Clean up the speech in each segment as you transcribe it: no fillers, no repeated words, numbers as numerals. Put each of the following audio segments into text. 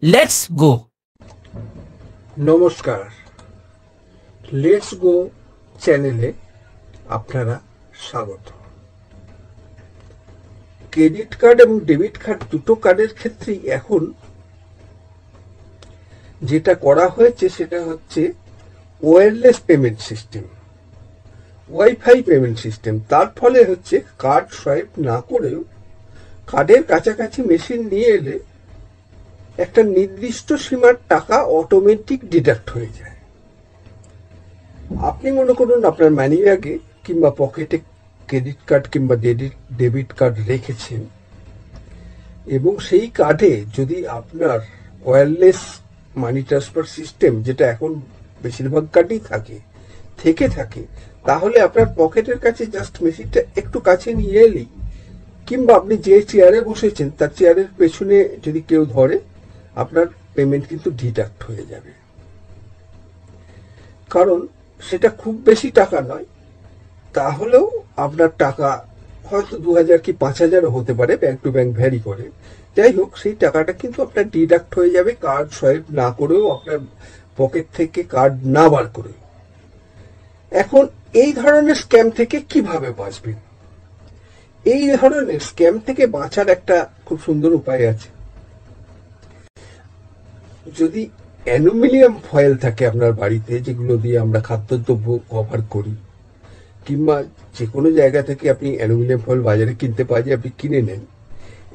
Let's go. নমস্কার, let's go চ্যানেলে আপনারা স্বাগত। ক্রেডিট কার্ড এবং ডেবিট কার্ড দুটো কার্ডের ক্ষেত্রেই এখন যেটা করা হয়েছে সেটা হচ্ছে wireless payment system, wifi payment system. তার ফলে হচ্ছে কার্ড সোয়াইপ না করেও কার্ডের কাছাকাছি মেশিন নিয়ে এলে একটা নির্দিষ্ট সীমার টাকা অটোমেটিক ডিডাক্ট হয়ে যায়। আপনি মনে করুন আপনার মানিব্যাগে কিংবা পকেটে ক্রেডিট কার্ড কিংবা ডেবিট কার্ড রেখেছেন এবং সেই কার্ডে যদি আপনার ওয়্যারলেস মানি ট্রান্সফার সিস্টেম, যেটা এখন বেশিরভাগ কার্ডেই থেকে থাকে, তাহলে আপনার পকেটের কাছে জাস্ট মেশিনটা একটু কাছে নিয়ে এলেই, কিংবা আপনি যে চেয়ারে বসেছেন তার চেয়ারের পেছনে যদি কেউ ধরে, আপনার পেমেন্ট কিন্তু ডিডাক্ট হয়ে যাবে। কারণ সেটা খুব বেশি টাকা নয়, তাহলেও আপনার টাকা হয়তো 2000 কি 5000 হতে পারে, ব্যাংক টু ব্যাংক ভ্যারি করে। যাই হোক, সেই টাকাটা কিন্তু আপনার ডিডাক্ট হয়ে যাবে কার্ড সোয়াইপ না করেও, আপনার পকেট থেকে কার্ড না বার করে। এখন এই ধরনের স্ক্যাম থেকে কিভাবে বাঁচবেন? এই ধরনের স্ক্যাম থেকে বাঁচার একটা খুব সুন্দর উপায় আছে। যদি অ্যালুমিনিয়াম ফয়েল থাকে আপনার বাড়িতে, যেগুলো দিয়ে আমরা খাদ্যদ্রব্য কভার করি, কিংবা যে কোনো জায়গা থেকে আপনি অ্যালুমিনিয়াম ফয়েল বাজারে কিনতে পাওয়া যায়, আপনি কিনে নেন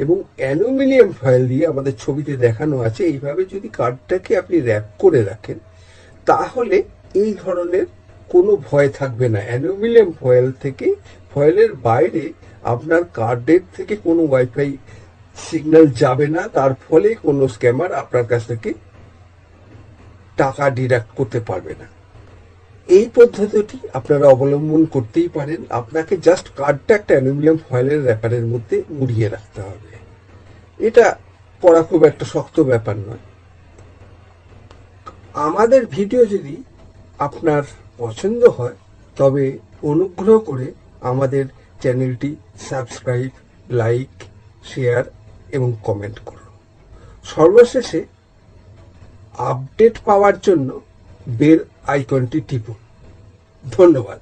এবং অ্যালুমিনিয়াম ফয়েল দিয়ে, আমাদের ছবিতে দেখানো আছে, এইভাবে যদি কার্ডটাকে আপনি র্যাপ করে রাখেন, তাহলে এই ধরনের কোনো ভয় থাকবে না। অ্যালুমিনিয়াম ফয়েল থেকে, ফয়েলের বাইরে আপনার কার্ডের থেকে কোনো ওয়াইফাই সিগন্যাল যাবে না, তার ফলে কোনো স্ক্যামার আপনার কাছ থেকে টাকা ডিডাক্ট করতে পারবে না। এই পদ্ধতিটি আপনারা অবলম্বন করতেই পারেন। আপনাকে জাস্ট কার্ডটা একটা অ্যালুমিনিয়াম ফয়েলের র্যাপারের মধ্যে মুড়িয়ে রাখতে হবে। এটা করা খুব একটা শক্ত ব্যাপার নয়। আমাদের ভিডিও যদি আপনার পছন্দ হয়, তবে অনুগ্রহ করে আমাদের চ্যানেলটি সাবস্ক্রাইব, লাইক, শেয়ার এবং কমেন্ট করুন। সর্বশেষে আপডেট পাওয়ার জন্য বেল আইকনটি টিপুন। ধন্যবাদ।